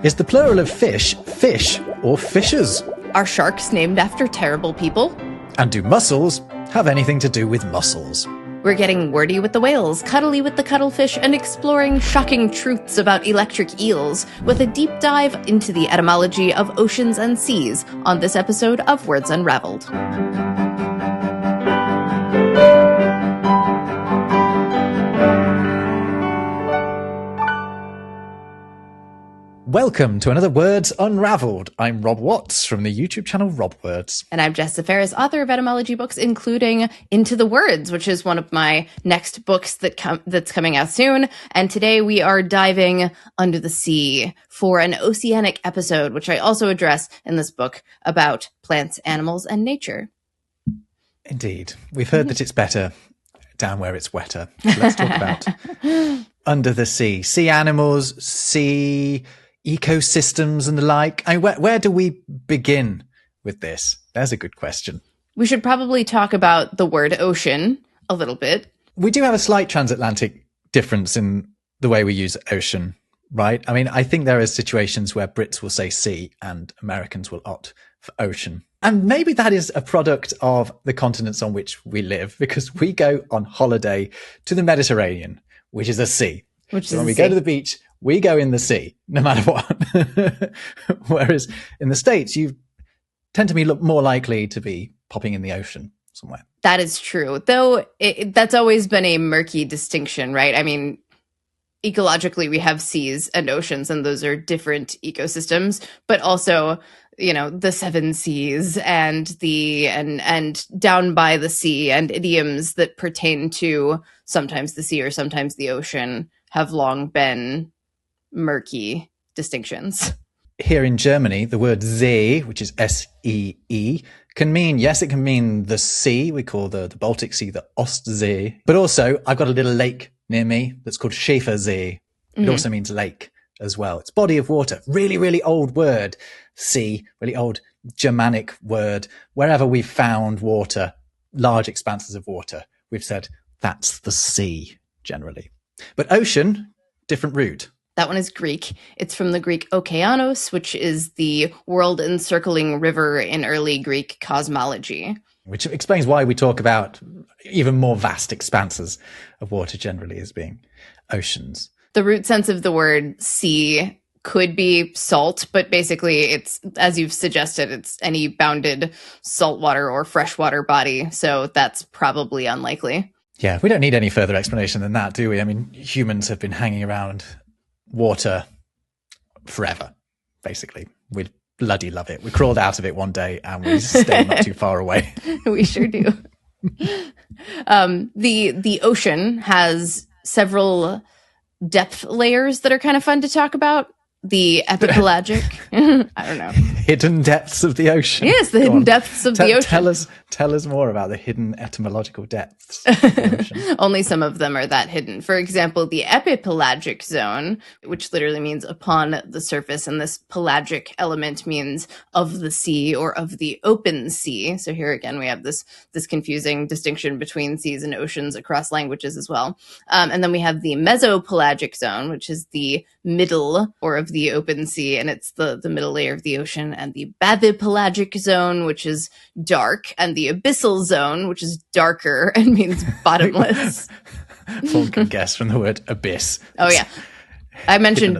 Is the plural of fish, fish or fishers? Are sharks named after terrible people? And do mussels have anything to do with mussels? We're getting wordy with the whales, cuddly with the cuttlefish, and exploring shocking truths about electric eels with a deep dive into the etymology of oceans and seas on this episode of Words Unravelled. Welcome to another Words Unravelled. I'm Rob Watts from the YouTube channel Rob Words. And I'm Jess, author of etymology books, including Into the Words, which is one of my next books that's coming out soon. And today we are diving under the sea for an oceanic episode, which I also address in this book about plants, animals, and nature. Indeed. We've heard that it's better down where it's wetter. So let's talk about under the sea. Sea animals, sea ecosystems and the like. Where do we begin with this? There's a good question. We should probably talk about the word ocean a little bit. We do have a slight transatlantic difference in the way we use ocean, right? I mean, I think there are situations where Brits will say sea and Americans will opt for ocean. And maybe that is a product of the continents on which we live, because we go on holiday to the Mediterranean, which is a sea. So when we go to the beach, we go in the sea, no matter what. Whereas in the States, you tend to be more likely to be popping in the ocean somewhere. That is true. Though that's always been a murky distinction, right? I mean, ecologically, we have seas and oceans, and those are different ecosystems, but also, you know, the seven seas and and down by the sea, and idioms that pertain to sometimes the sea or sometimes the ocean have long been murky distinctions. Here in Germany, the word See, which is S-E-E, can mean, yes, it can mean the sea. We call the Baltic Sea the Ostsee. But also, I've got a little lake near me that's called Schäfersee. It also means lake as well. It's body of water. Really, really old word. Sea, really old Germanic word. Wherever we've found water, large expanses of water, we've said that's the sea generally. But ocean, different root. That one is Greek. It's from the Greek okeanos, which is the world-encircling river in early Greek cosmology. Which explains why we talk about even more vast expanses of water generally as being oceans. The root sense of the word sea could be salt, but basically it's, as you've suggested, it's any bounded saltwater or freshwater body. So that's probably unlikely. Yeah, we don't need any further explanation than that, do we? I mean, humans have been hanging around water forever, basically. We bloody love it. We crawled out of it one day and we stay not too far away. We sure do. The ocean has several depth layers that are kind of fun to talk about. The epipelagic, I don't know. Hidden depths of the ocean. Yes, the hidden depths of the ocean. Tell us more about the hidden etymological depths of the ocean. Only some of them are that hidden. For example, the epipelagic zone, which literally means upon the surface, and this pelagic element means of the sea or of the open sea. So here again, we have this confusing distinction between seas and oceans across languages as well. And then we have the mesopelagic zone, which is the middle or of the open sea, and it's the middle layer of the ocean, and the bathypelagic zone, which is dark, and the abyssal zone, which is darker and means bottomless. One can guess from the word abyss. Oh yeah, I mentioned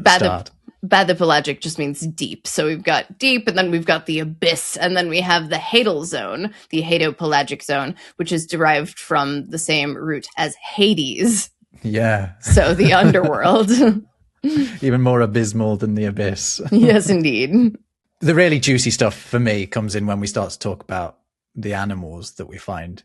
bathypelagic just means deep. So we've got deep, and then we've got the abyss, and then we have the hadal zone, the hadopelagic zone, which is derived from the same root as Hades. Yeah. So the underworld. Even more abysmal than the abyss. Yes, indeed. The really juicy stuff for me comes in when we start to talk about the animals that we find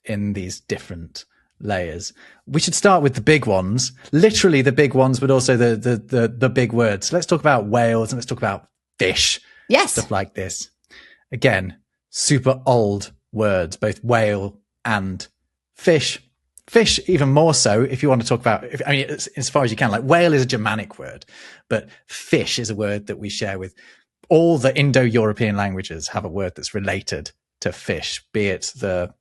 in these different layers. We should start with the big ones, literally the big ones, but also the big words. Let's talk about whales and let's talk about fish. Yes. Stuff like this. Again, super old words, both whale and fish. Fish, even more so, if you want to talk about, as far as you can, like whale is a Germanic word, but fish is a word that we share with all the Indo-European languages have a word that's related to fish, be it the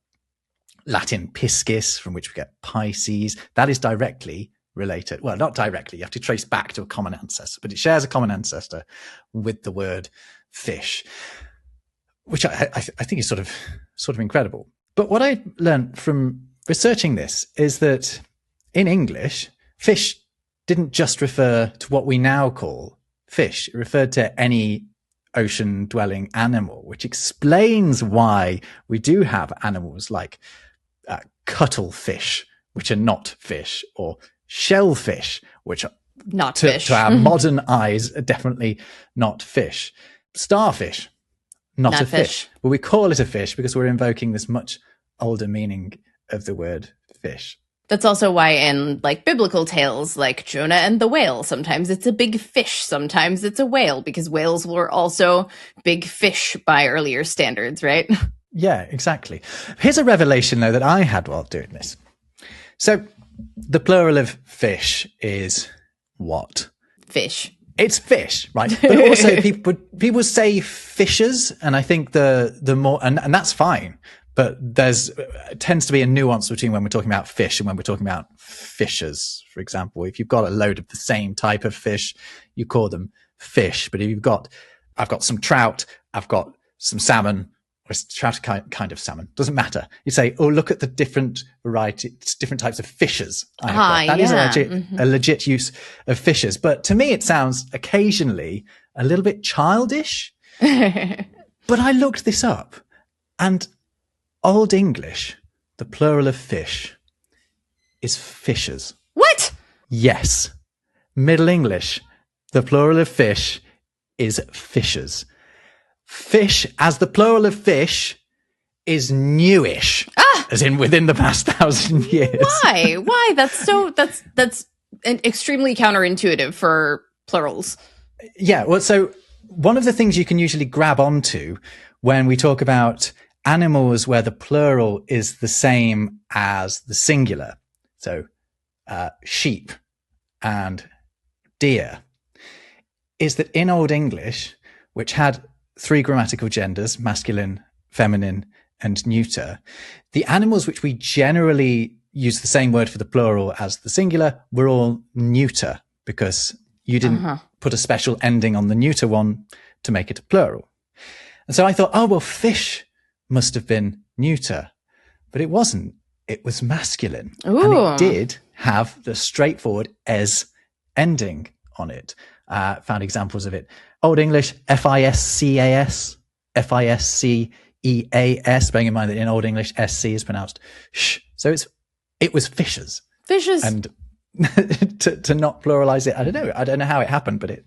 Latin piscis, from which we get Pisces. That is directly related. Well, not directly. You have to trace back to a common ancestor, but it shares a common ancestor with the word fish, which I think is sort of incredible. But what I learned from researching this is that in English, fish didn't just refer to what we now call fish. It referred to any ocean-dwelling animal, which explains why we do have animals like cuttlefish, which are not fish, or shellfish, which are not fish. To our modern eyes are definitely not fish. Starfish, not a fish. But we call it a fish because we're invoking this much older meaning of the word fish. That's also why in like biblical tales like Jonah and the whale, sometimes it's a big fish, sometimes it's a whale, because whales were also big fish by earlier standards, right? Yeah, exactly. Here's a revelation, though, that I had while doing this. So the plural of fish is what? Fish. It's fish, right? But also people say fishers, and I think the more, and that's fine. But tends to be a nuance between when we're talking about fish and when we're talking about fishers. For example, if you've got a load of the same type of fish, you call them fish. But if I've got some trout, I've got some salmon, or it's trout kind of salmon, doesn't matter. You say, oh, look at the different varieties, different types of fishers. That is a legit use of fishers. But to me, it sounds occasionally a little bit childish. But I looked this up, and Old English, the plural of fish, is fishers. What? Yes. Middle English, the plural of fish is fishers. Fish, as the plural of fish, is newish. As in within the past 1,000 years. Why? Why? That's extremely counterintuitive for plurals. Yeah, well, so one of the things you can usually grab onto when we talk about animals where the plural is the same as the singular, so sheep and deer, is that in Old English, which had 3 grammatical genders, masculine, feminine, and neuter, the animals which we generally use the same word for the plural as the singular were all neuter, because you didn't put a special ending on the neuter one to make it a plural. And so I thought, oh, well, fish must have been neuter, but it wasn't. It was masculine. Ooh. And it did have the straightforward es ending on it. Found examples of it. Old English, fiscas, fisceas, bearing in mind that in Old English, sc is pronounced sh. So it was fishers. Fishers. And to not pluralize it, I don't know how it happened, but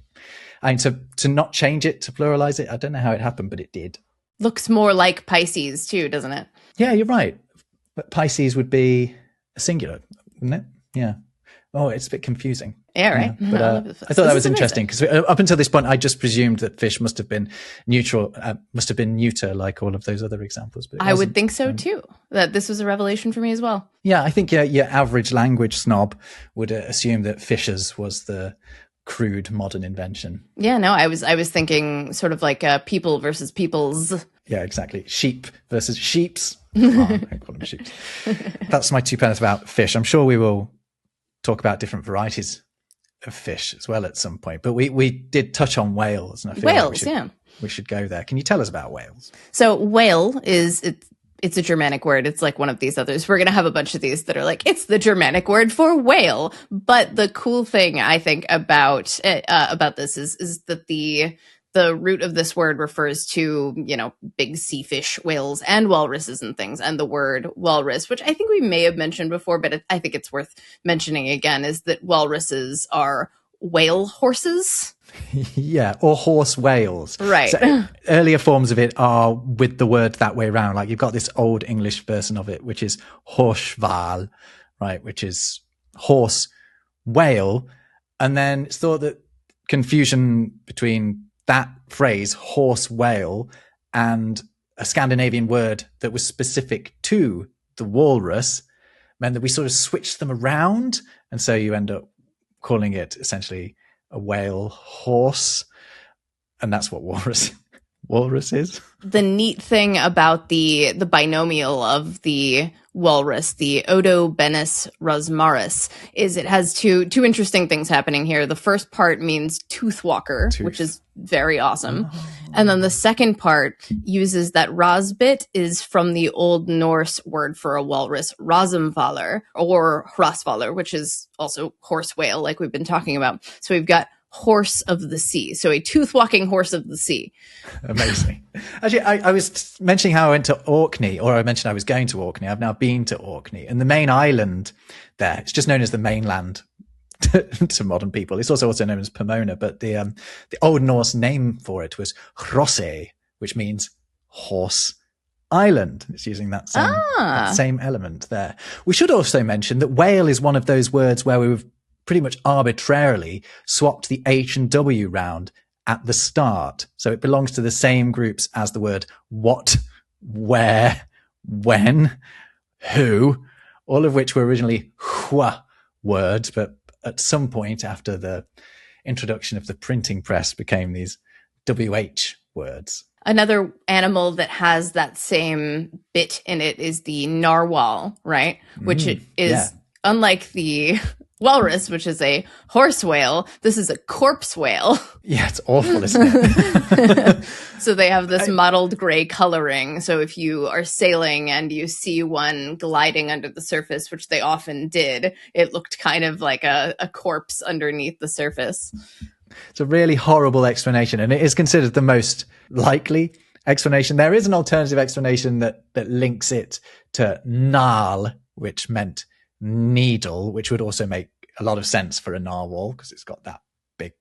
to not change it, to pluralize it, I don't know how it happened, but it did. Looks more like Pisces too, doesn't it? Yeah, you're right. But Pisces would be a singular, wouldn't it? Yeah. Oh, it's a bit confusing. Yeah, right. Yeah. But I thought that was interesting because up until this point, I just presumed that fish must have been neutral, must have been neuter, like all of those other examples. But I would think so too. That this was a revelation for me as well. Yeah, I think your average language snob would assume that fishers was the crude modern invention. Yeah, no, I was thinking sort of like people versus peoples. Yeah, exactly. Sheep versus sheeps. I call them sheeps. That's my 2 pence about fish. I'm sure we will talk about different varieties of fish as well at some point. But we did touch on whales, and I feel like we should go there. Can you tell us about whales? So whale it's a Germanic word. It's like one of these others. We're going to have a bunch of these that are like, it's the Germanic word for whale. But the cool thing I think about this is that the root of this word refers to, big sea fish, whales, and walruses and things. And the word walrus, which I think we may have mentioned before, but I think it's worth mentioning again, is that walruses are whale horses. Yeah, or horse whales. Right. So earlier forms of it are with the word that way around. Like you've got this Old English version of it, which is horsval, right, which is horse whale. And then it's thought that confusion between that phrase, horse whale, and a Scandinavian word that was specific to the walrus meant that we sort of switched them around. And so you end up calling it essentially a whale horse. And that's what walrus walruses. The neat thing about the binomial of the walrus, the Odobenus rosmarus, is it has two interesting things happening here. The first part means tooth walker, which is very awesome. Oh. And then the second part uses that rosbit is from the Old Norse word for a walrus, rosamvalar, or hrosvalar, which is also horse whale, like we've been talking about. So we've got horse of the sea. So a tooth-walking horse of the sea. Amazing. Actually, I was mentioning how I went to Orkney, or I mentioned I was going to Orkney. I've now been to Orkney. And the main island there, it's just known as the mainland to modern people. It's also known as Pomona, but the Old Norse name for it was Hrossey, which means horse island. It's using that same element there. We should also mention that whale is one of those words where we've pretty much arbitrarily swapped the H and W round at the start. So it belongs to the same groups as the word what, where, when, who, all of which were originally hua words, but at some point after the introduction of the printing press became these WH words. Another animal that has that same bit in it is the narwhal, right? Which is unlike the walrus, which is a horse whale, this is a corpse whale. Yeah, it's awful, isn't it? So they have this mottled gray coloring. So if you are sailing and you see one gliding under the surface, which they often did, it looked kind of like a corpse underneath the surface. It's a really horrible explanation, and it is considered the most likely explanation. There is an alternative explanation that links it to narl, which meant needle, which would also make a lot of sense for a narwhal because it's got that big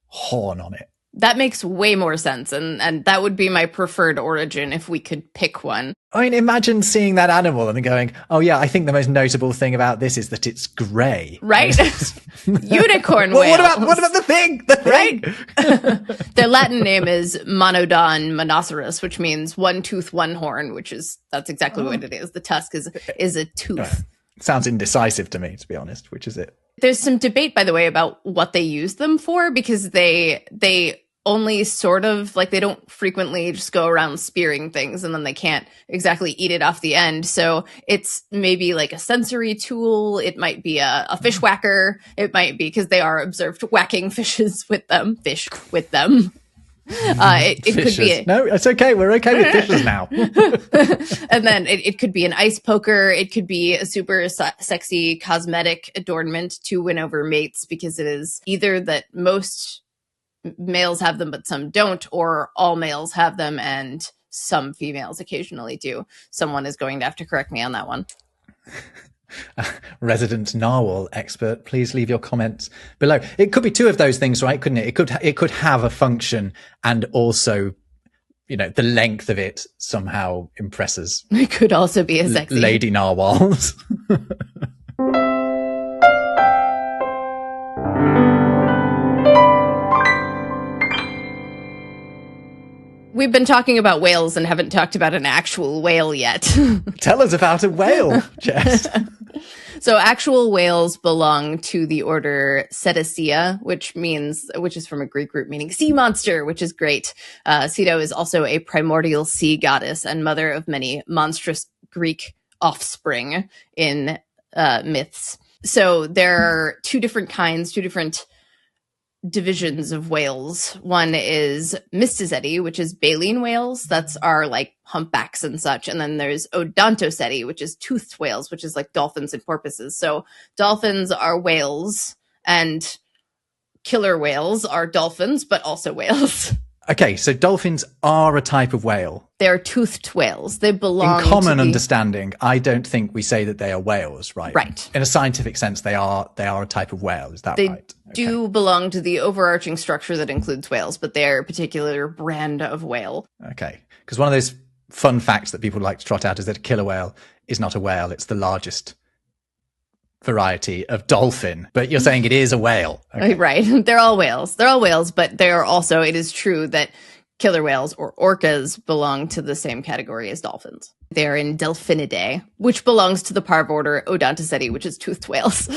horn on it. That makes way more sense, and that would be my preferred origin if we could pick one. I mean, imagine seeing that animal and then going, oh yeah, I think the most notable thing about this is that it's grey. Right? Unicorn whale. What about the thing? Right? Their Latin name is Monodon monoceros, which means one tooth, one horn, that's exactly what it is. The tusk is a tooth. Right. Sounds indecisive to me, to be honest. Which is it? There's some debate, by the way, about what they use them for, because they only sort of, like, they don't frequently just go around spearing things and then they can't exactly eat it off the end. So it's maybe like a sensory tool. It might be a fish whacker. It might be, because they are observed whacking fish with them. It could be no, it's okay. We're okay with fishes now. And then it could be an ice poker. It could be a super sexy cosmetic adornment to win over mates, because it is either that most males have them but some don't, or all males have them and some females occasionally do. Someone is going to have to correct me on that one. Resident narwhal expert, please leave your comments below. It could be two of those things, right? Couldn't it? It could have a function, and also, the length of it somehow impresses. It could also be a sexy lady narwhals. We've been talking about whales and haven't talked about an actual whale yet. Tell us about a whale, Jess. So actual whales belong to the order Cetacea, which is from a Greek root meaning sea monster, which is great. Ceto is also a primordial sea goddess and mother of many monstrous Greek offspring in myths. So there are two different divisions of whales. One is Mysticeti, which is baleen whales. That's our like humpbacks and such. And then there's Odontoceti, which is toothed whales, which is like dolphins and porpoises. So dolphins are whales and killer whales are dolphins, but also whales. Okay, so dolphins are a type of whale. They're toothed whales. They belong in common understanding. I don't think we say that they are whales, right? Right. In a scientific sense, they are a type of whale. Is that right? They do belong to the overarching structure that includes whales, but they're a particular brand of whale. Okay, because one of those fun facts that people like to trot out is that a killer whale is not a whale. It's the largest variety of dolphin, but you're saying it is a whale. Okay. Right. They're all whales, but they're also, it is true that killer whales or orcas belong to the same category as dolphins. They're in Delphinidae, which belongs to the parvorder Odontoceti, which is toothed whales.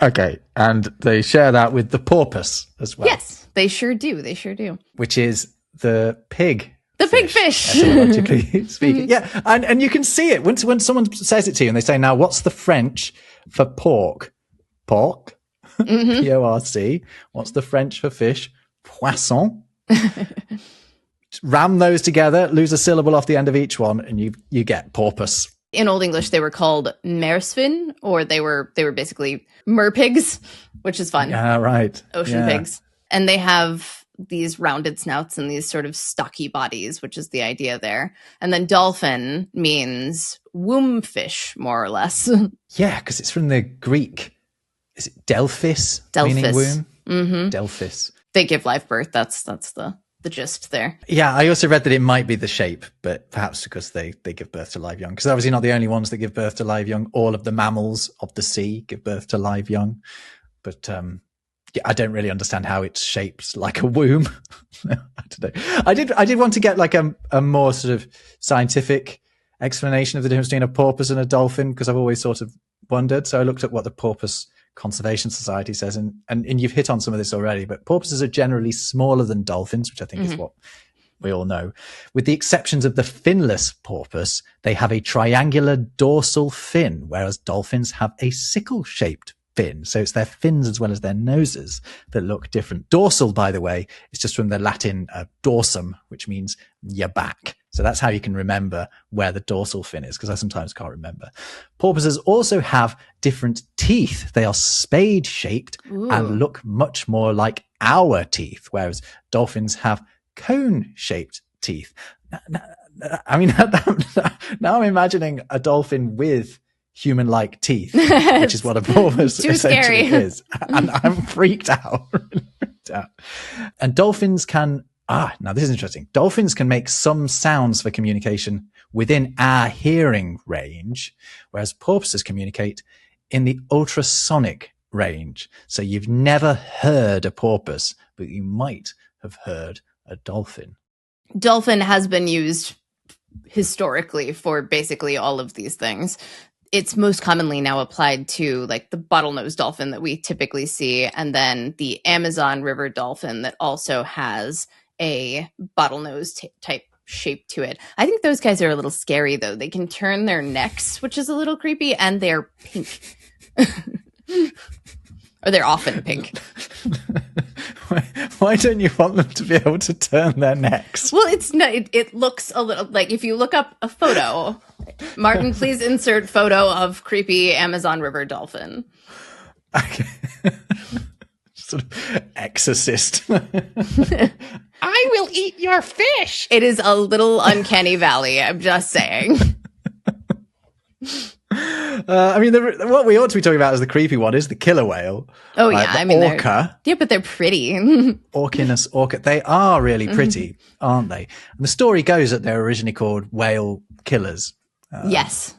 Okay, and they share that with the porpoise as well. Yes, they sure do. Which is the pig. The pig fish. Etymologically speaking. Yeah. And you can see it when someone says it to you and they say, now, what's the French for pork? Pork. P-O-R-C. What's the French for fish? Poisson. Ram those together, lose a syllable off the end of each one, and you get porpoise. In Old English, they were called mersvin, or they were basically merpigs, which is fun. Yeah, right. Ocean pigs. And they have these rounded snouts and these sort of stocky bodies, which is the idea there. And then dolphin means womb fish, more or less. Yeah, because it's from the Greek. Is it Delphis? Meaning womb? Mm-hmm. Delphis. They give live birth. That's the gist there. Yeah, I also read that it might be the shape, but perhaps because they give birth to live young. Because they're obviously not the only ones that give birth to live young. All of the mammals of the sea give birth to live young. But yeah, I don't really understand how it's shaped like a womb. I don't know. I did want to get like a more sort of scientific explanation of the difference between a porpoise and a dolphin, because I've always sort of wondered. So I looked at what the Porpoise Conservation Society says, and you've hit on some of this already, but porpoises are generally smaller than dolphins, which I think is what we all know. With the exceptions of the finless porpoise, they have a triangular dorsal fin, whereas dolphins have a sickle-shaped fin. So it's their fins as well as their noses that look different. Dorsal, by the way, is just from the Latin dorsum, which means your back. So that's how you can remember where the dorsal fin is, because I sometimes can't remember. Porpoises also have different teeth. They are spade-shaped and look much more like our teeth, whereas dolphins have cone-shaped teeth. I mean, now I'm imagining a dolphin with human-like teeth, which is what a porpoise essentially is. And I'm freaked out. And dolphins can... now this is interesting. Dolphins can make some sounds for communication within our hearing range, whereas porpoises communicate in the ultrasonic range. So you've never heard a porpoise, but you might have heard a dolphin. Dolphin has been used historically for basically all of these things. It's most commonly now applied to like the bottlenose dolphin that we typically see, and then the Amazon River dolphin that also has a bottlenose type shape to it. I think those guys are a little scary, though. They can turn their necks, which is a little creepy, and they're pink. Or they're often pink. Why don't you want them to be able to turn their necks? Well, it's not, it looks a little like if you look up a photo. Martin, please insert photo of creepy Amazon River dolphin. Okay. Sort of exorcist. I will eat your fish. It is a little uncanny valley, I'm just saying. I mean, what we ought to be talking about as the creepy one is the killer whale. Oh, yeah. I mean, orca. Yeah, but they're pretty. Orcinus orca. They are really pretty, aren't they? And the story goes that they're originally called whale killers. Yes,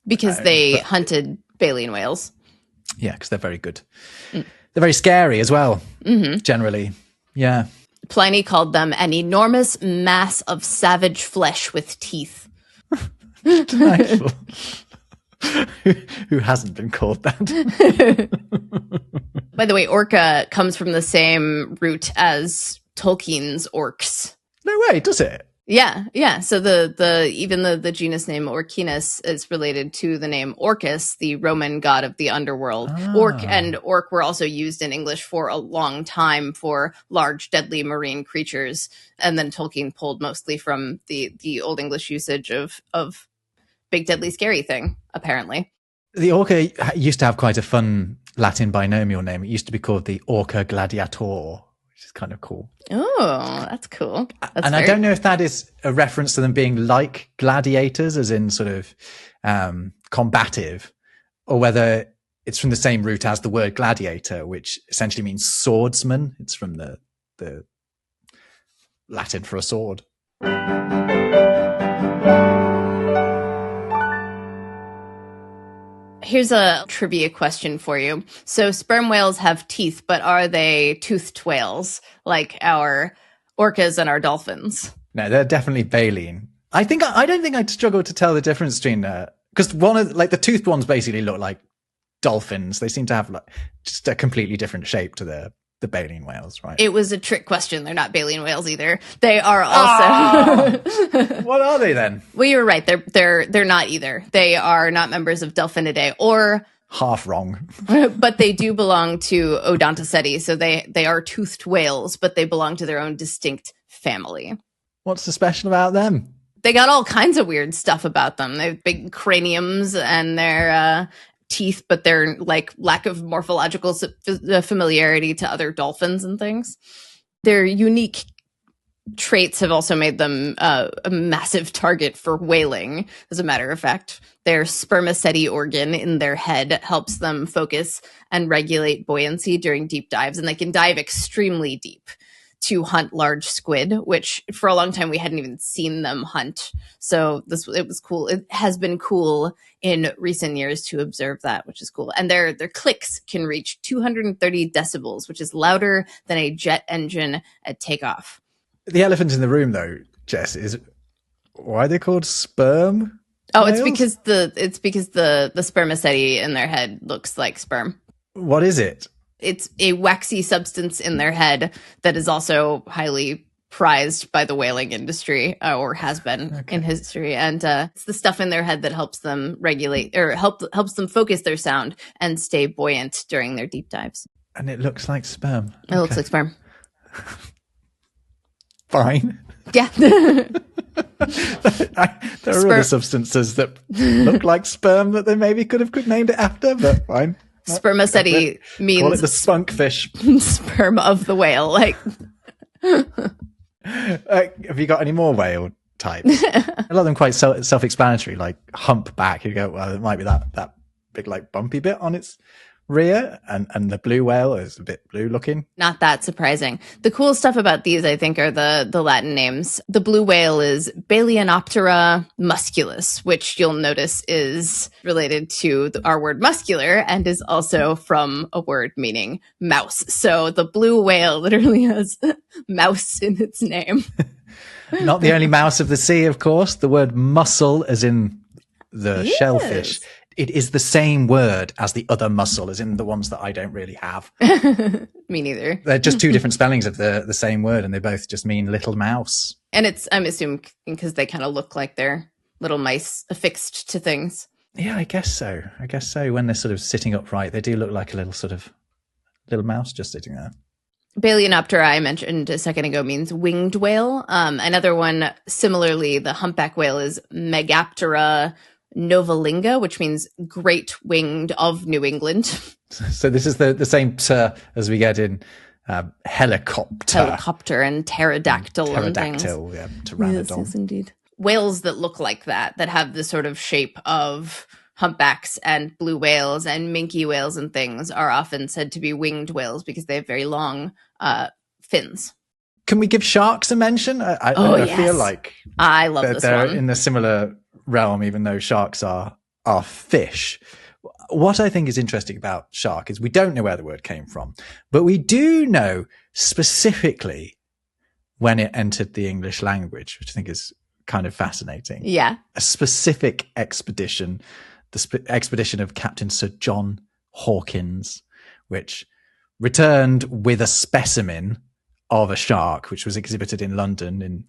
because they hunted baleen whales. Yeah, because they're very good. They're very scary as well, generally. Yeah. Pliny called them an enormous mass of savage flesh with teeth. Delightful. Who hasn't been called that? By the way, orca comes from the same root as Tolkien's orcs. No way, does it? Yeah. So the genus name Orcinus is related to the name Orcus, the Roman god of the underworld. Orc and orc were also used in English for a long time for large, deadly marine creatures. And then Tolkien pulled mostly from the Old English usage of big, deadly, scary thing, apparently. The orca used to have quite a fun Latin binomial name. It used to be called the Orca gladiator, which is kind of cool. Oh, that's cool. And I don't know if that is a reference to them being like gladiators, as in sort of combative, or whether it's from the same root as the word gladiator, which essentially means swordsman. It's from the Latin for a sword. Here's a trivia question for you. So sperm whales have teeth, but are they toothed whales like our orcas and our dolphins? No, they're definitely baleen. I don't think I'd struggle to tell the difference between because one of the toothed ones basically look like dolphins. They seem to have like just a completely different shape to the the baleen whales, right? It was a trick question. They're not baleen whales either. They are also. What are they then? Well, you were right. They're not either. They are not members of Delphinidae, or half wrong. but they do belong to Odontoceti. So they are toothed whales, but they belong to their own distinct family. What's so special about them? They got all kinds of weird stuff about them. They have big craniums and their teeth, but they're like lack of morphological familiarity to other dolphins and things. Their unique traits have also made them a massive target for whaling. As a matter of fact, their spermaceti organ in their head helps them focus and regulate buoyancy during deep dives, and they can dive extremely deep to hunt large squid, which for a long time we hadn't even seen them hunt. So it was cool. It has been cool in recent years to observe that, which is cool. And their clicks can reach 230 decibels, which is louder than a jet engine at takeoff. The elephant in the room, though, Jess, is why are they called sperm? Oh, whales? it's because the spermaceti in their head looks like sperm. What is it? It's a waxy substance in their head that is also highly prized by the whaling industry, or has been in history. And it's the stuff in their head that helps them regulate, or helps them focus their sound and stay buoyant during their deep dives. And it looks like sperm. It looks like sperm. Fine. Yeah. There are other substances that look like sperm that they maybe could have named it after, but fine. Spermaceti means call it the spunkfish. Sperm of the whale. Like, have you got any more whale types? A lot of them quite self-explanatory, like humpback. You go, well, it might be that big like bumpy bit on its rear, and the blue whale is a bit blue looking. Not that surprising. The cool stuff about these, I think, are the Latin names. The blue whale is Balaenoptera musculus, which you'll notice is related to our word muscular and is also from a word meaning mouse. So the blue whale literally has mouse in its name. Not the only mouse of the sea, of course. The word mussel, as in the shellfish, it is the same word as the other mussel, as in the ones that I don't really have. Me neither. They're just two different spellings of the same word, and they both just mean little mouse. And I'm assuming because they kind of look like they're little mice affixed to things. Yeah, I guess so. When they're sort of sitting upright, they do look like a little mouse just sitting there. Balaenoptera, I mentioned a second ago, means winged whale. Another one, similarly, the humpback whale is Megaptera novalinga, which means great winged of New England. So this is the same as we get in helicopter and pterodactyl. Pterodactyl, yeah, pteranodon. Yes, indeed. Whales that look like that have the sort of shape of humpbacks and blue whales and minke whales and things are often said to be winged whales because they have very long fins. Can we give sharks a mention? I feel like I love this they're one. in a similar realm, even though sharks are fish. What I think is interesting about shark is we don't know where the word came from, but we do know specifically when it entered the English language, which I think is kind of fascinating. Yeah. A specific expedition, the expedition of Captain Sir John Hawkins, which returned with a specimen of a shark, which was exhibited in London in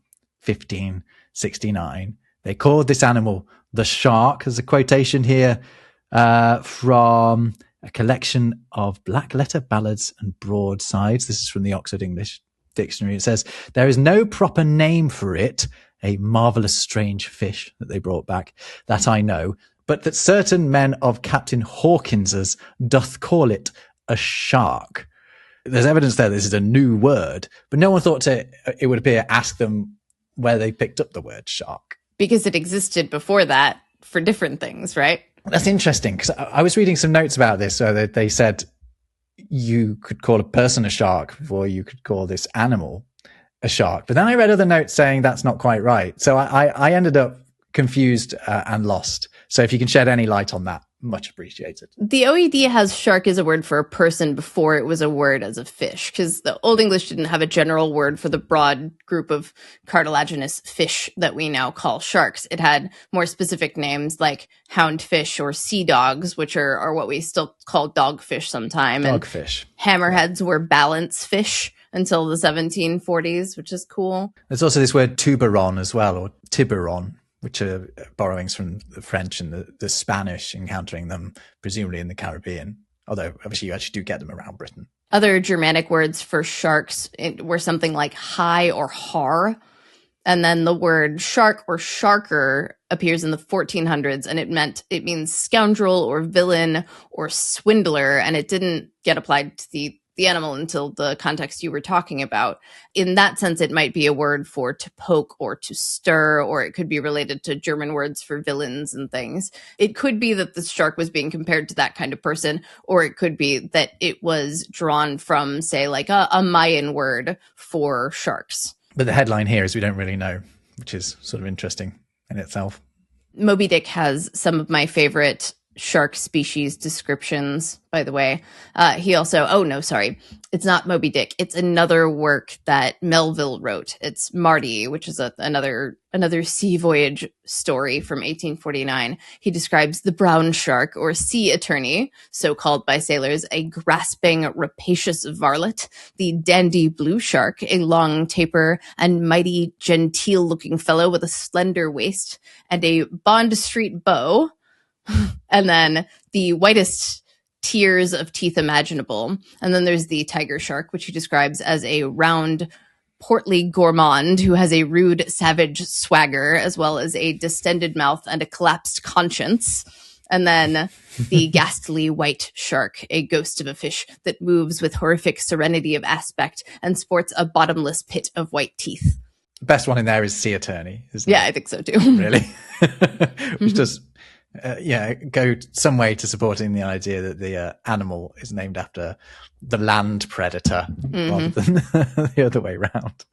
1569. They called this animal the shark. There's a quotation here from a collection of black letter ballads and broadsides. This is from the Oxford English Dictionary. It says, there is no proper name for it, a marvellous strange fish that they brought back, that I know, but that certain men of Captain Hawkins's doth call it a shark. There's evidence there this is a new word, but no one thought it would appear ask them where they picked up the word shark. Because it existed before that for different things, right? That's interesting, because I was reading some notes about this. So they said you could call a person a shark before you could call this animal a shark. But then I read other notes saying that's not quite right. So I ended up confused and lost So if you can shed any light on that, much appreciated. The OED has shark as a word for a person before it was a word as a fish, because the Old English didn't have a general word for the broad group of cartilaginous fish that we now call sharks. It had more specific names like houndfish or sea dogs, which are what we still call dogfish sometime. Dogfish. And hammerheads were balance fish until the 1740s, which is cool. There's also this word tuberon as well, or tiburon, which are borrowings from the French and the Spanish, encountering them presumably in the Caribbean, although obviously you actually do get them around Britain. Other Germanic words for sharks were something like high or har. And then the word shark or sharker appears in the 1400s, and it means scoundrel or villain or swindler, and it didn't get applied to the animal until the context you were talking about. In that sense, it might be a word for to poke or to stir, or it could be related to German words for villains and things. It could be that the shark was being compared to that kind of person, or it could be that it was drawn from, say, like a Mayan word for sharks. But the headline here is we don't really know, which is sort of interesting in itself. Moby Dick has some of my favorite shark species descriptions, by the way. He also, it's not Moby Dick. It's another work that Melville wrote. It's Marty, which is another sea voyage story from 1849. He describes the brown shark, or sea attorney, so called by sailors, a grasping, rapacious varlet, the dandy blue shark, a long taper and mighty genteel looking fellow with a slender waist and a Bond Street bow, and then the whitest tiers of teeth imaginable. And then there's the tiger shark, which he describes as a round, portly gourmand who has a rude, savage swagger, as well as a distended mouth and a collapsed conscience. And then the ghastly white shark, a ghost of a fish that moves with horrific serenity of aspect and sports a bottomless pit of white teeth. The best one in there is sea attorney, isn't it? Yeah, I think so too. Really? Which does... go some way to supporting the idea that the animal is named after the land predator rather than the other way around.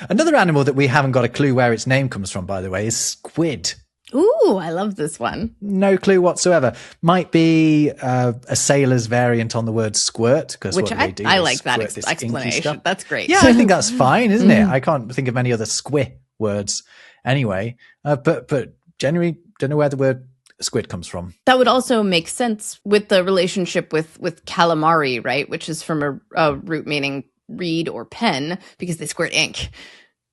Another animal that we haven't got a clue where its name comes from, by the way, is squid. Ooh, I love this one. No clue whatsoever. Might be a sailor's variant on the word squirt, because what they do I like that explanation. That's great. Yeah, I think that's fine, isn't it? I can't think of any other squid words anyway. But generally, don't know where the word squid comes from. That would also make sense with the relationship with calamari, right? Which is from a root meaning reed or pen, because they squirt ink,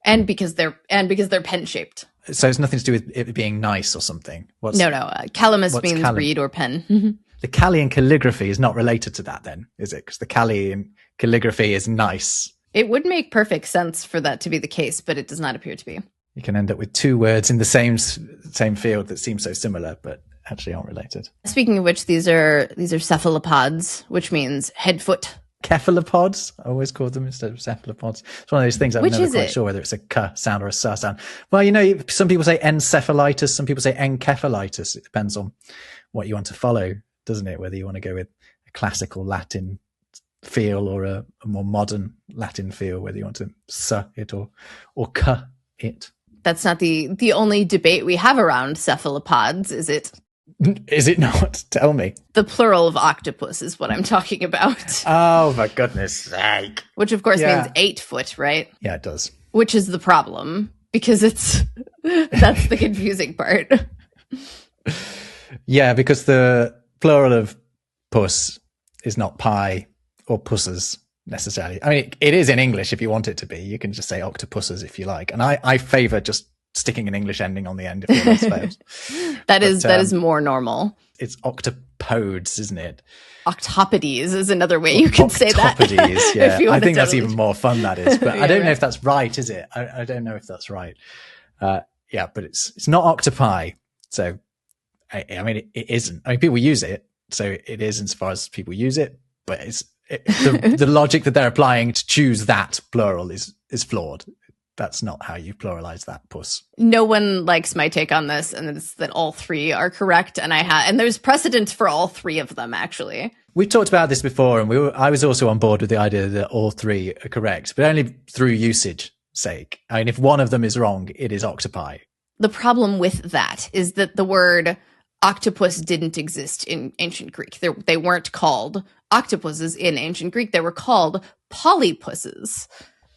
and because they're pen shaped. So it's nothing to do with it being nice or something. Calamus means reed or pen. The Callian calligraphy is not related to that, then, is it? Because the Callian calligraphy is nice. It would make perfect sense for that to be the case, but it does not appear to be. You can end up with two words in the same field that seem so similar, but actually aren't related. Speaking of which, these are cephalopods, which means head, foot. Cephalopods? I always called them instead of cephalopods. It's one of those things I'm never quite sure whether it's a k sound or a s sound. Well, some people say encephalitis, some people say encephalitis. It depends on what you want to follow, doesn't it? Whether you want to go with a classical Latin feel or a more modern Latin feel, whether you want to s it or k it. That's not the only debate we have around cephalopods, is it? Is it not? Tell me. The plural of octopus is what I'm talking about. Oh, for goodness sake. Which, of course, means 8 foot, right? Yeah, it does. Which is the problem, because that's the confusing part. Yeah, because the plural of puss is not pie or pusses necessarily. I mean, it is in English if you want it to be. You can just say octopuses if you like. And I favour just sticking an English ending on the end if all else fails. That is more normal. It's octopodes, isn't it? Octopodes is another way you can say that. Octopodes, yeah. I think that's even more fun, that is. But I don't know if that's right, is it? I don't know if that's right. Yeah, but it's not octopi. So, I mean, it isn't. I mean, people use it. So it is as far as people use it. But the logic that they're applying to choose that plural is flawed. That's not how you pluralize that puss. No one likes my take on this, and it's that all three are correct. And there's precedent for all three of them, actually. We talked about this before, and I was also on board with the idea that all three are correct, but only through usage sake. I mean, if one of them is wrong, it is octopi. The problem with that is that the word octopus didn't exist in ancient Greek. They weren't called octopuses in ancient Greek. They were called polypuses,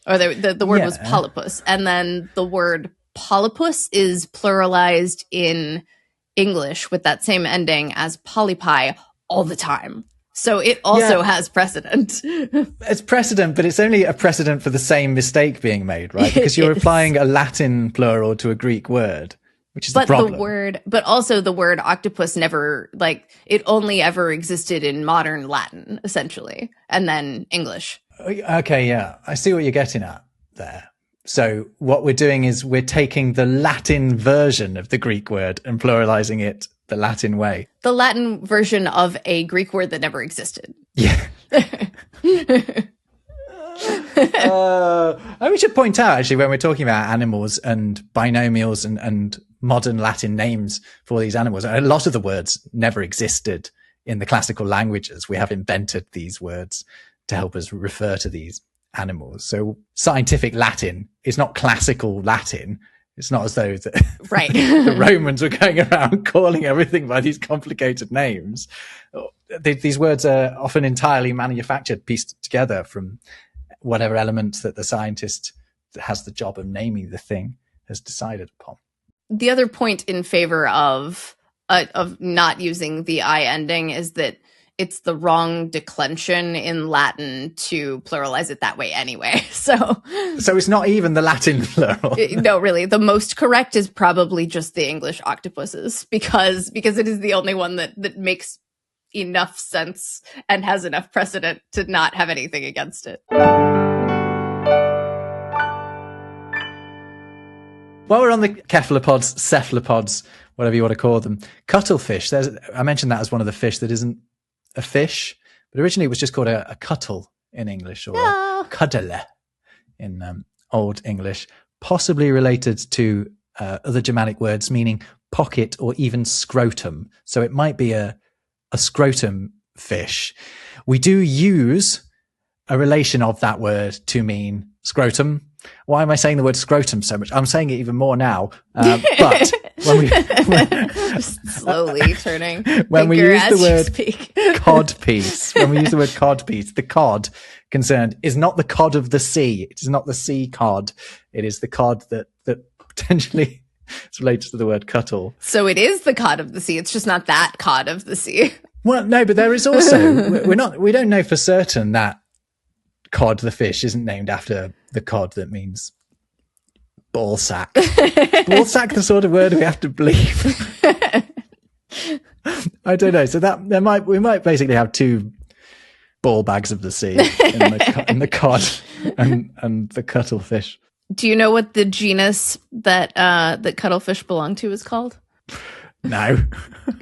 or the word was polypus. And then the word polypus is pluralized in English with that same ending as polypi all the time. So it also has precedent. It's precedent, but it's only a precedent for the same mistake being made, right? Because you're applying a Latin plural to a Greek word, which is the problem. But also the word octopus never, like, it only ever existed in modern Latin, essentially, and then English. Okay, yeah. I see what you're getting at there. So what we're doing is we're taking the Latin version of the Greek word and pluralizing it the Latin way. The Latin version of a Greek word that never existed. Yeah. We should point out, actually, when we're talking about animals and binomials and modern Latin names for these animals, a lot of the words never existed in the classical languages. We have invented these words to help us refer to these animals. So scientific Latin is not classical Latin. It's not as though the Romans were going around calling everything by these complicated names. These words are often entirely manufactured, pieced together from whatever elements that the scientist that has the job of naming the thing has decided upon. The other point in favor of not using the I ending is that it's the wrong declension in Latin to pluralize it that way anyway. So it's not even the Latin plural. No, really. The most correct is probably just the English octopuses because it is the only one that makes enough sense and has enough precedent to not have anything against it. While we're on the cephalopods, whatever you want to call them, cuttlefish, I mentioned that as one of the fish that isn't a fish, but originally it was just called a cuttle in English, or a cuddle in Old English, possibly related to other Germanic words meaning pocket or even scrotum. So it might be a scrotum fish. We do use a relation of that word to scrotum. Why am I saying the word scrotum so much? I'm saying it even more now. But just slowly turning when we use the word codpiece, the cod concerned is not the cod of the sea. It is not the sea cod. It is the cod that potentially is related to the word cuttle. So it is the cod of the sea. It's just not that cod of the sea. Well, no, but there is also we don't know for certain that cod the fish isn't named after the cod that means ball sack. Ball sack, the sort of word we have to believe. I don't know. So that we might basically have two ball bags of the sea in the cod and the cuttlefish. Do you know what the genus that cuttlefish belong to is called? No.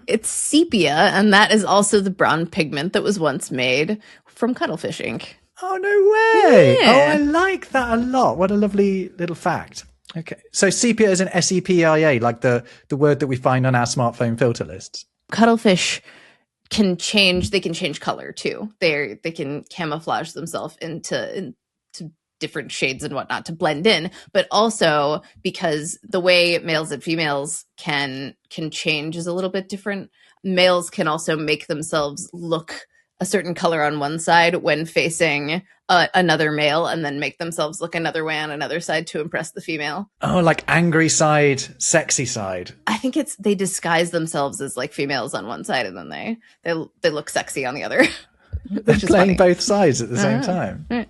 It's sepia, and that is also the brown pigment that was once made from cuttlefish ink. Oh, no way. Yeah. Oh, I like that a lot. What a lovely little fact. Okay. So sepia is an SEPIA, like the word that we find on our smartphone filter lists. Cuttlefish can change color too. They can camouflage themselves into different shades and whatnot to blend in, but also because the way males and females can change is a little bit different. Males can also make themselves look a certain color on one side when facing another male, and then make themselves look another way on another side to impress the female. Oh, like angry side, sexy side. I think they disguise themselves as like females on one side, and then they look sexy on the other. They're playing both sides at the same time. Right.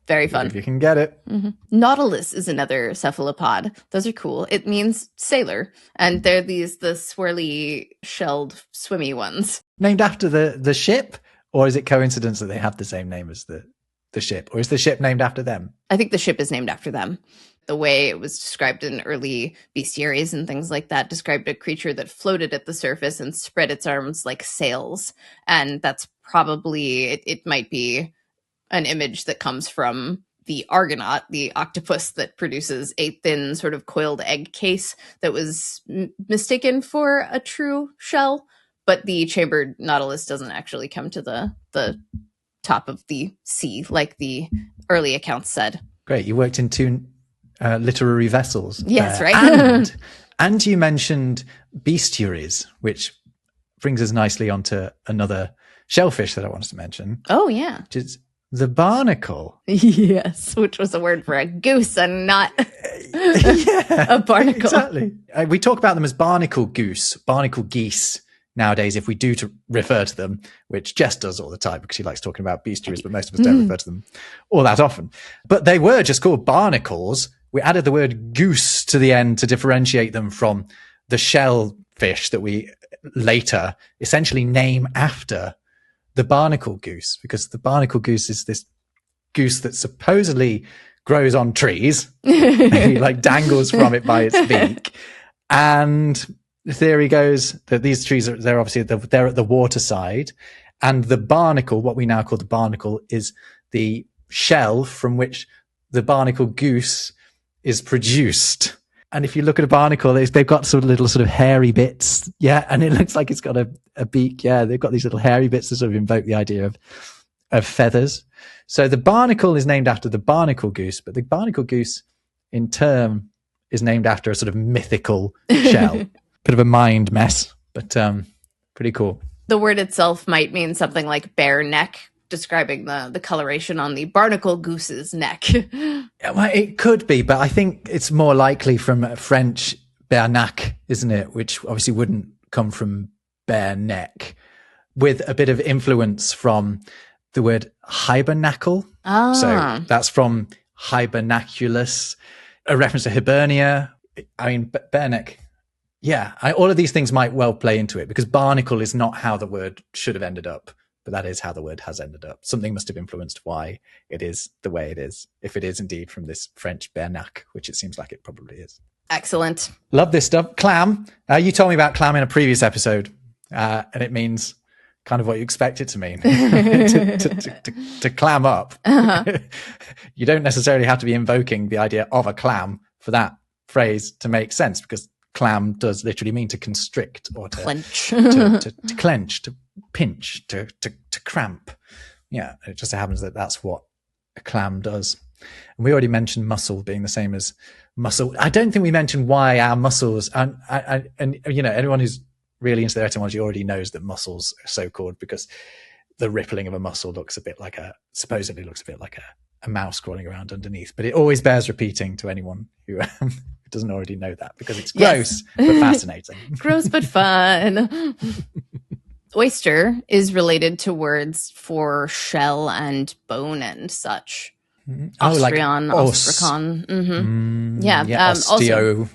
Very fun. If you can get it. Mm-hmm. Nautilus is another cephalopod. Those are cool. It means sailor. And they're the swirly shelled swimmy ones. Named after the ship? Or is it coincidence that they have the same name as the ship? Or is the ship named after them? I think the ship is named after them. The way it was described in early bestiaries and things like that described a creature that floated at the surface and spread its arms like sails. And that's probably, it might be an image that comes from the Argonaut, the octopus that produces a thin sort of coiled egg case that was mistaken for a true shell. But the chambered nautilus doesn't actually come to the top of the sea like the early accounts said. Great. You worked in two literary vessels. Yes, right. And you mentioned bestiaries, which brings us nicely onto another shellfish that I wanted to mention. Oh, yeah. Which is the barnacle. Yes, which was a word for a goose and not a barnacle. Exactly. We talk about them as barnacle goose, barnacle geese nowadays if we do to refer to them, which Jess does all the time because she likes talking about bestiaries, but most of us don't refer to them all that often. But they were just called barnacles. We added the word goose to the end to differentiate them from the shellfish that we later essentially name after the barnacle goose, because the barnacle goose is this goose that supposedly grows on trees, maybe like dangles from it by its beak. And the theory goes that these trees they're obviously they're at the water side, and the barnacle, what we now call the barnacle, is the shell from which the barnacle goose is produced. And if you look at a barnacle, they've got sort of little sort of hairy bits. Yeah. And it looks like it's got a beak. Yeah. They've got these little hairy bits to sort of invoke the idea of feathers. So the barnacle is named after the barnacle goose, but the barnacle goose in turn is named after a sort of mythical shell. Bit of a mind mess, but pretty cool. The word itself might mean something like bare neck, describing the coloration on the barnacle goose's neck. Yeah, well, it could be, but I think it's more likely from French bernac, isn't it? Which obviously wouldn't come from bare neck, with a bit of influence from the word hibernacle. So that's from hibernaculus, a reference to Hibernia. I mean, bare neck. Yeah, all of these things might well play into it, because barnacle is not how the word should have ended up, but that is how the word has ended up. Something must have influenced why it is the way it is, if it is indeed from this French bernac, which it seems like it probably is. Excellent. Love this stuff. Clam. You told me about clam in a previous episode, and it means kind of what you expect it to mean. to clam up. Uh-huh. You don't necessarily have to be invoking the idea of a clam for that phrase to make sense, because clam does literally mean to constrict or to clench, to clench, to pinch, to cramp. Yeah, it just happens that that's what a clam does. And we already mentioned muscle being the same as muscle. I don't think we mentioned why our muscles, and you know, anyone who's really into their etymology already knows that muscles are so called because the rippling of a muscle supposedly looks a bit like a mouse crawling around underneath. But it always bears repeating to anyone who doesn't already know that, because it's gross but fascinating. Gross but fun. Oyster is related to words for shell and bone and such. Austrian, like Ostracon. Mm-hmm. Yeah. Osteo. Also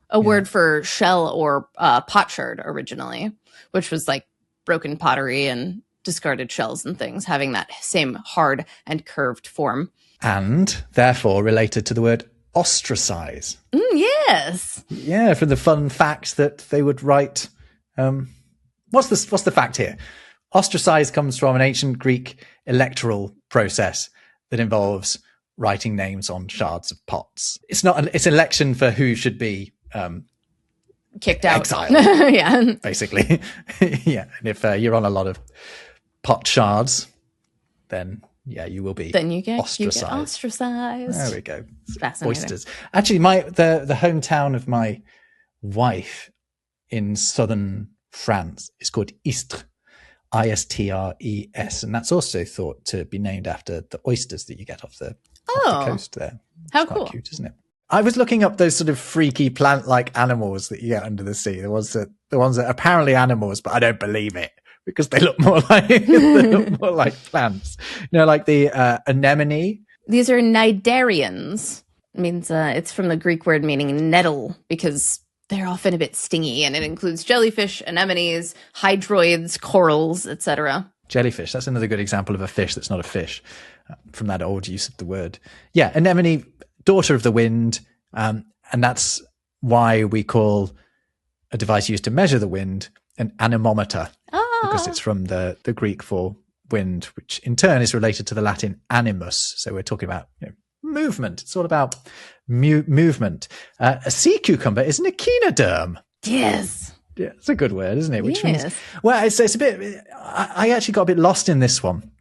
a word for shell or potsherd originally, which was like broken pottery and discarded shells and things, having that same hard and curved form. And therefore related to the word ostracize. Yes. Yeah, for the fun fact that they would write. What's the fact here? Ostracize comes from an ancient Greek electoral process that involves writing names on shards of pots. It's election for who should be kicked out, exiled. Yeah, basically. Yeah, and if you're on a lot of pot shards, then yeah, you will be. Then you get ostracized. There we go. It's fascinating. Oysters. Actually, the hometown of my wife in southern France is called Istres, Istres, and that's also thought to be named after the oysters that you get off the coast there. How cool. Quite cute, isn't it? I was looking up those sort of freaky plant-like animals that you get under the sea. The ones that are apparently animals, but I don't believe it, because they look more like plants. You know, like the anemone. These are cnidarians. It means it's from the Greek word meaning nettle, because they're often a bit stingy, and it includes jellyfish, anemones, hydroids, corals, etc. Jellyfish. That's another good example of a fish that's not a fish, from that old use of the word. Yeah, anemone, daughter of the wind, and that's why we call a device used to measure the wind an anemometer, because it's from the Greek for wind, which in turn is related to the Latin animus. So we're talking about movement. It's all about movement. A sea cucumber is an echinoderm. Yes. Yeah, it's a good word, isn't it? Which means, well, it's a bit. I actually got a bit lost in this one,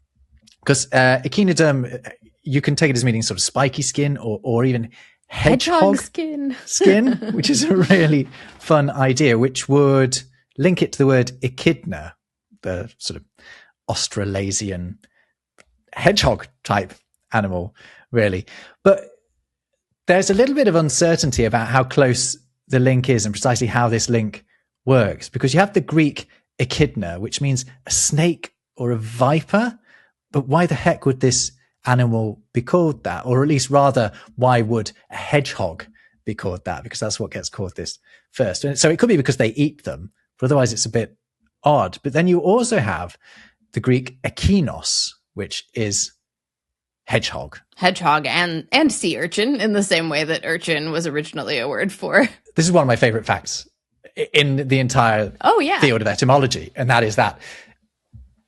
because echinoderm, you can take it as meaning sort of spiky skin or even Hedgehog hedgehog skin. which is a really fun idea, which would link it to the word echidna, the sort of Australasian hedgehog type animal, really. But there's a little bit of uncertainty about how close the link is and precisely how this link works, because you have the Greek echidna, which means a snake or a viper. But why the heck would this animal be called that? Or at least rather, why would a hedgehog be called that? Because that's what gets called this first. And so it could be because they eat them, but otherwise it's a bit odd. But then you also have the Greek ekinos, which is hedgehog. Hedgehog and sea urchin, in the same way that urchin was originally a word for. This is one of my favorite facts in the entire field of etymology. And that is that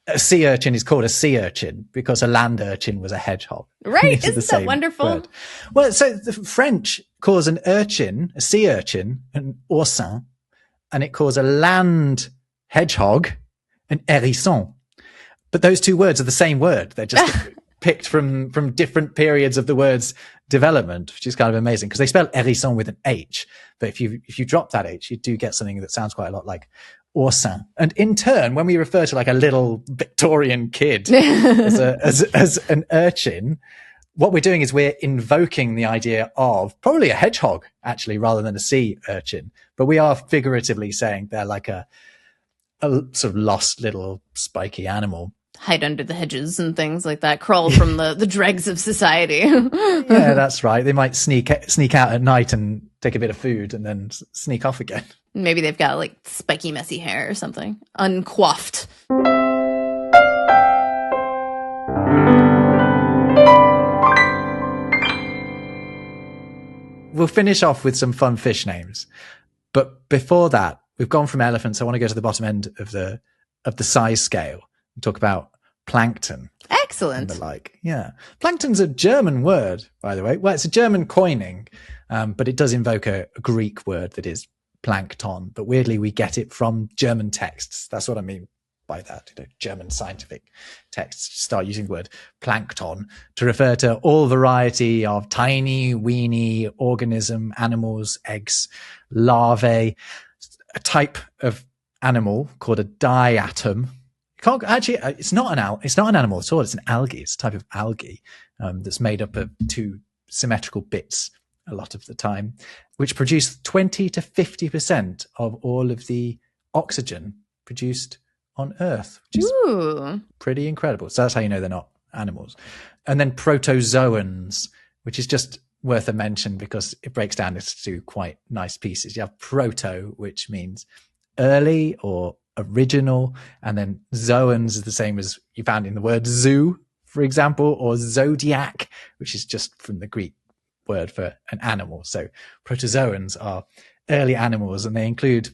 a sea urchin is called a sea urchin because a land urchin was a hedgehog. Right. Isn't that wonderful? Word. Well, so the French calls an urchin, a sea urchin, an oursin, and it calls a land hedgehog an hérisson. But those two words are the same word. They're just picked from different periods of the word's development, which is kind of amazing because they spell hérisson with an H. But if you drop that H, you do get something that sounds quite a lot like oursin. And in turn, when we refer to like a little Victorian kid as an urchin, what we're doing is we're invoking the idea of probably a hedgehog, actually, rather than a sea urchin. But we are figuratively saying they're like a sort of lost little spiky animal. Hide under the hedges and things like that. Crawl from the dregs of society. Yeah, that's right. They might sneak out at night and take a bit of food and then sneak off again. Maybe they've got like spiky, messy hair or something. Uncoiffed. We'll finish off with some fun fish names. But before that, we've gone from elephants. I want to go to the bottom end of the size scale and talk about plankton. Excellent. And the like. Yeah. Plankton's a German word, by the way. Well, it's a German coining, but it does invoke a Greek word that is plankton. But weirdly, we get it from German texts. That's what I mean by that. German scientific texts start using the word plankton to refer to all variety of tiny, weeny organism, animals, eggs, larvae, a type of animal called a diatom. It's not an animal at all. It's an algae. It's a type of algae that's made up of two symmetrical bits a lot of the time, which produce 20 to 50% of all of the oxygen produced on Earth, which is pretty incredible. So that's how you know they're not animals. And then protozoans, which is just worth a mention because it breaks down into two quite nice pieces. You have proto, which means early or original, and then zoans is the same as you found in the word zoo, for example, or zodiac, which is just from the Greek word for an animal. So protozoans are early animals, and they include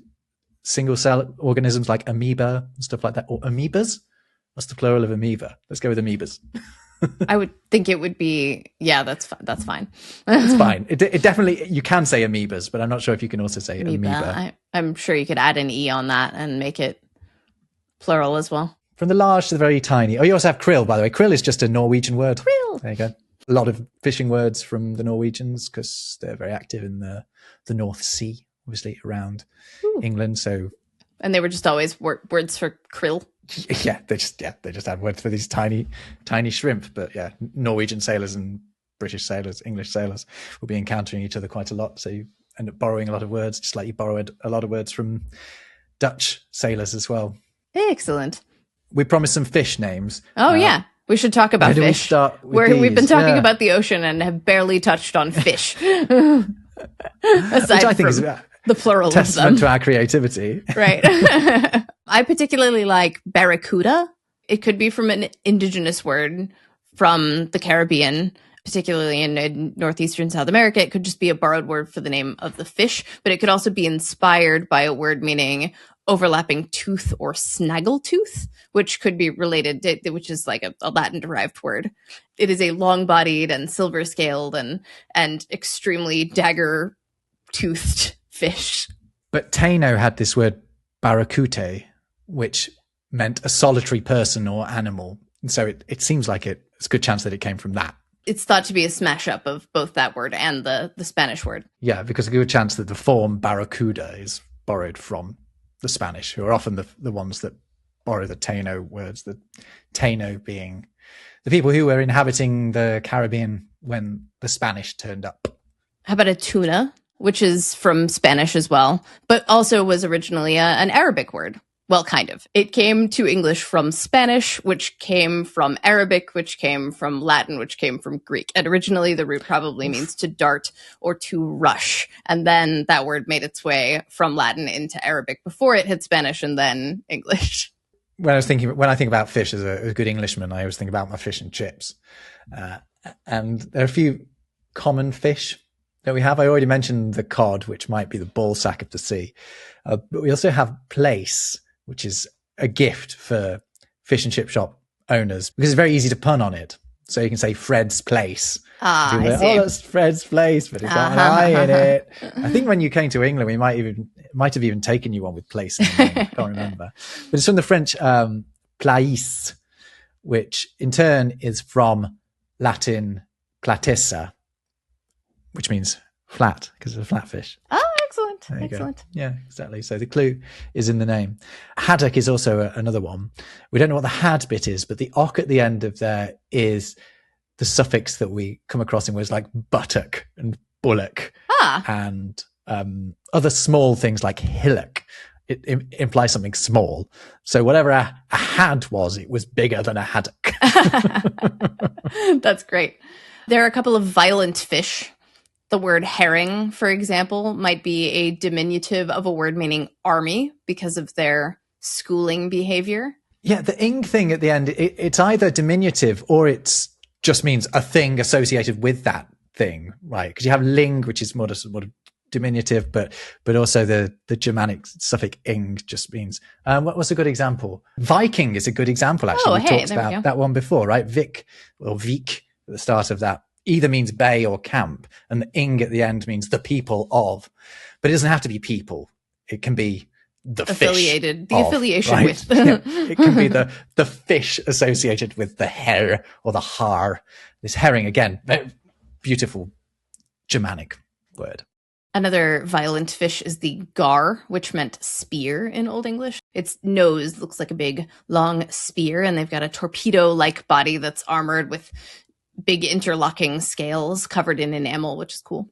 single cell organisms like amoeba and stuff like that, or amoebas. What's the plural of amoeba? Let's go with amoebas. I would think it would be, that's fine. It's fine. It definitely, you can say amoebas, but I'm not sure if you can also say amoeba. I'm sure you could add an E on that and make it plural as well. From the large to the very tiny. Oh, you also have krill, by the way. Krill is just a Norwegian word. Krill. There you go. A lot of fishing words from the Norwegians because they're very active in the North Sea, obviously around England. So, and they were just always words for krill. Yeah, they just have words for these tiny shrimp. But yeah, Norwegian sailors and British sailors, English sailors will be encountering each other quite a lot. So you end up borrowing a lot of words, just like you borrowed a lot of words from Dutch sailors as well. Excellent. We promised some fish names. Oh, yeah. We should talk about fish. We start with we've been talking about the ocean and have barely touched on fish. Aside which I think is the plural testament of them. to our creativity. Right. I particularly like barracuda. It could be from an indigenous word from the Caribbean, particularly in northeastern South America. It could just be a borrowed word for the name of the fish, but it could also be inspired by a word meaning overlapping tooth or snaggletooth, which could be related to, which is like a Latin derived word. It is a long-bodied and silver-scaled and extremely dagger-toothed fish. But Taino had this word barracute, which meant a solitary person or animal. And so it seems like it's a good chance that it came from that. It's thought to be a smash up of both that word and the Spanish word. Yeah, because a good chance that the form barracuda is borrowed from the Spanish, who are often the ones that borrow the Taino words, the Taino being the people who were inhabiting the Caribbean when the Spanish turned up. How about a tuna, which is from Spanish as well, but also was originally an Arabic word. Well, kind of. It came to English from Spanish, which came from Arabic, which came from Latin, which came from Greek. And originally the root probably means to dart or to rush. And then that word made its way from Latin into Arabic before it hit Spanish and then English. When I think about fish as a good Englishman, I always think about my fish and chips. And there are a few common fish that we have. I already mentioned the cod, which might be the ball sack of the sea. But we also have plaice, which is a gift for fish and chip shop owners because it's very easy to pun on it. So you can say Fred's place. I see. Oh, that's Fred's place, but it's got an I in it. I think when you came to England, we might have even taken you one with place in the name. I can't remember. But it's from the French plaice, which in turn is from Latin platessa, which means flat because it's a flatfish. Oh, excellent. There you Excellent. go. Yeah, exactly. So the clue is in the name. Haddock is also another one. We don't know what the had bit is, but the ock at the end of there is the suffix that we come across in words like buttock and bullock and other small things like hillock. It implies something small. So whatever a had was, it was bigger than a haddock. That's great. There are a couple of violent fish. The word herring, for example, might be a diminutive of a word meaning army because of their schooling behavior. Yeah, the ing thing at the end, it's either diminutive or it just means a thing associated with that thing, right? Because you have ling, which is more diminutive, but also the Germanic suffix ing just means. What's a good example? Viking is a good example, actually. We talked about that one before, right? Vik or Vik at the start of that either means bay or camp, and the ing at the end means the people of. But it doesn't have to be people. It can be the affiliated, fish the of, affiliation right? with. Yeah, it can be the fish associated with the her or the har. This herring, again, beautiful Germanic word. Another violent fish is the gar, which meant spear in Old English. Its nose looks like a big, long spear, and they've got a torpedo-like body that's armored with big interlocking scales covered in enamel, which is cool.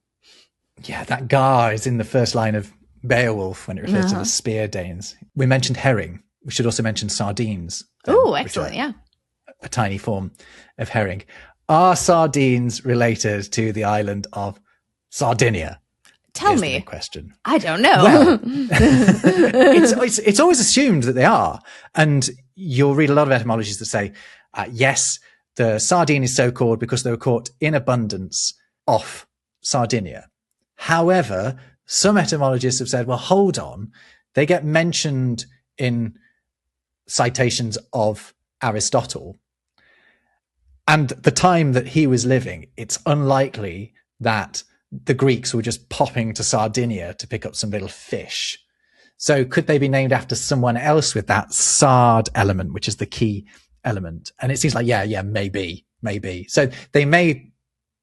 Yeah, that gar is in the first line of Beowulf when it refers to the spear Danes. We mentioned herring. We should also mention sardines. Oh, excellent, yeah. A tiny form of herring. Are sardines related to the island of Sardinia? Tell me. The big question. I don't know. Well, it's always assumed that they are. And you'll read a lot of etymologies that say, yes, the sardine is so called because they were caught in abundance off Sardinia. However, some etymologists have said, well, hold on. They get mentioned in citations of Aristotle. And the time that he was living, it's unlikely that the Greeks were just popping to Sardinia to pick up some little fish. So could they be named after someone else with that sard element, which is the key element? And it seems like, yeah, maybe. So they may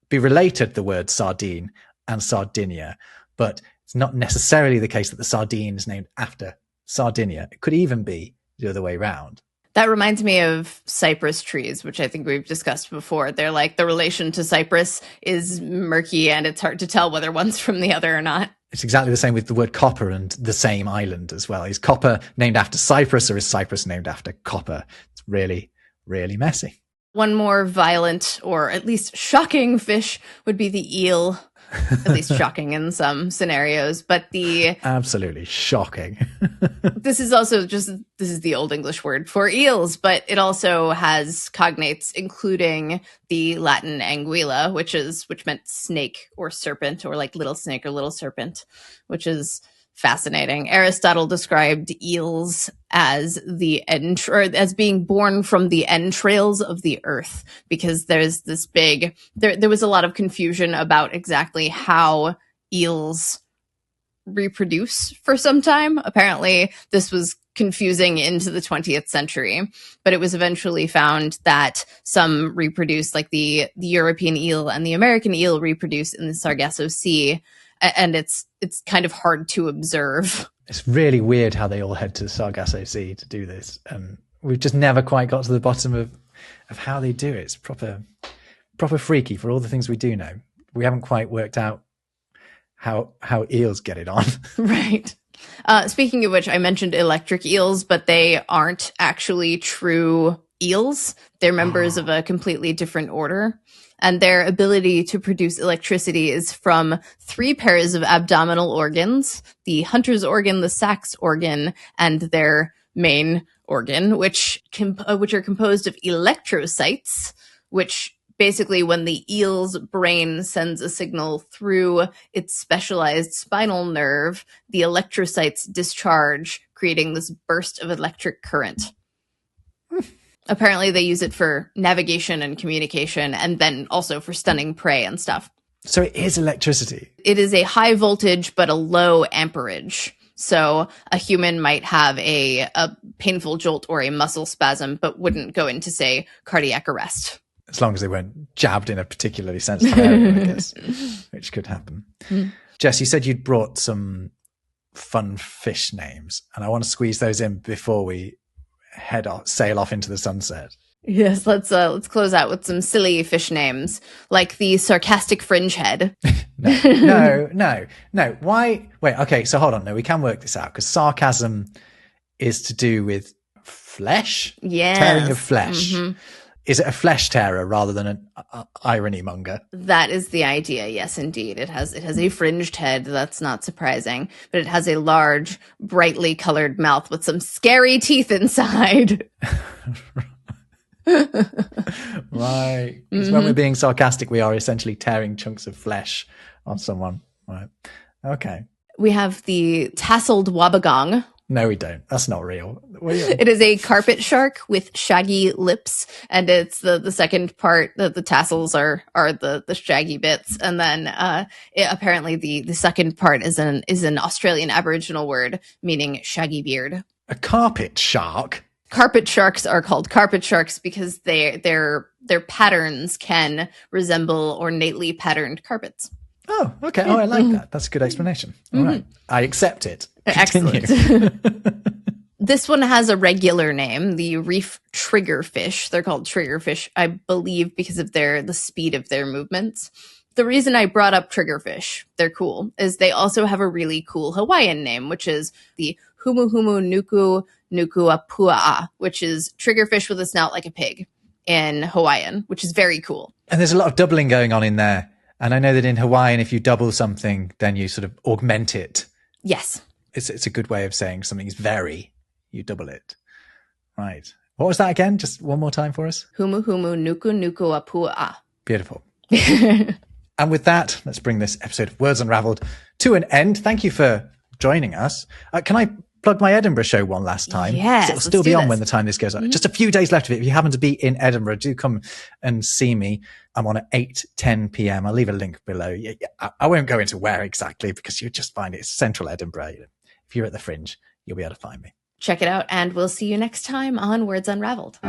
be related, the word sardine and Sardinia, but it's not necessarily the case that the sardine is named after Sardinia. It could even be the other way around. That reminds me of cypress trees, which I think we've discussed before. They're like the relation to cypress is murky and it's hard to tell whether one's from the other or not. It's exactly the same with the word copper and the same island as well. Is copper named after Cyprus or is Cyprus named after copper? It's really, really messy. One more violent or at least shocking fish would be the eel. At least shocking in some scenarios, but absolutely shocking. This is the Old English word for eels, but it also has cognates, including the Latin anguilla, which meant snake or serpent, or like little snake or little serpent, which is fascinating. Aristotle described eels as as being born from the entrails of the earth, because there's this there was a lot of confusion about exactly how eels reproduce for some time. Apparently, this was confusing into the 20th century. But it was eventually found that some reproduce, like the European eel and the American eel reproduce in the Sargasso Sea. And it's kind of hard to observe. It's really weird how they all head to the Sargasso Sea to do this. We've just never quite got to the bottom of how they do it. It's proper freaky for all the things we do know. We haven't quite worked out how eels get it on. Right. Speaking of which, I mentioned electric eels, but they aren't actually true eels. They're members of a completely different order. And their ability to produce electricity is from 3 pairs of abdominal organs, the hunter's organ, the sacs organ, and their main organ, which are composed of electrocytes, which basically when the eel's brain sends a signal through its specialized spinal nerve, the electrocytes discharge, creating this burst of electric current. Apparently they use it for navigation and communication, and then also for stunning prey and stuff. So it is electricity. It is a high voltage but a low amperage. So a human might have a painful jolt or a muscle spasm, but wouldn't go into, say, cardiac arrest. As long as they weren't jabbed in a particularly sensitive area, I guess, which could happen. Jess, you said you'd brought some fun fish names, and I want to squeeze those in before we sail off into the sunset. Yes, let's close out with some silly fish names, like the sarcastic fringehead. No. Why? Wait, okay, so hold on. No, we can work this out, because sarcasm is to do with flesh? Yes. Tearing of flesh. Mm-hmm. Is it a flesh tearer rather than an irony monger? That is the idea. Yes, indeed. It has a fringed head. That's not surprising, but it has a large, brightly colored mouth with some scary teeth inside. Right. Because when we're being sarcastic, we are essentially tearing chunks of flesh on someone. Right. Okay. We have the tasseled wabagong. No, we don't. That's not real. It is a carpet shark with shaggy lips, and it's the second part that the tassels are the shaggy bits, and then apparently the second part is an Australian Aboriginal word meaning shaggy beard. A carpet shark? Carpet sharks are called carpet sharks because their patterns can resemble ornately patterned carpets. Oh, okay. Oh, I like that. That's a good explanation. All right. I accept it. Continue. Excellent. This one has a regular name, the reef triggerfish. They're called triggerfish, I believe, because of the speed of their movements. The reason I brought up triggerfish, they're cool, is they also have a really cool Hawaiian name, which is the Humu Humu Nuku Nukuapua'a, which is triggerfish with a snout like a pig in Hawaiian, which is very cool. And there's a lot of doubling going on in there. And I know that in Hawaiian, if you double something, then you sort of augment it. Yes. It's a good way of saying something is very, you double it. Right. What was that again? Just one more time for us. Humu Humu Nuku Nukuapua'a. Beautiful. And with that, let's bring this episode of Words Unravelled to an end. Thank you for joining us. Can I plug my Edinburgh show one last time? Yes. It'll still be on when the time this goes on. Mm-hmm. Just a few days left of it. If you happen to be in Edinburgh, do come and see me. I'm on at 8:10 p.m. I'll leave a link below. I won't go into where exactly because you'll just find it. It's central Edinburgh. If you're at the Fringe, you'll be able to find me. Check it out, and we'll see you next time on Words Unravelled.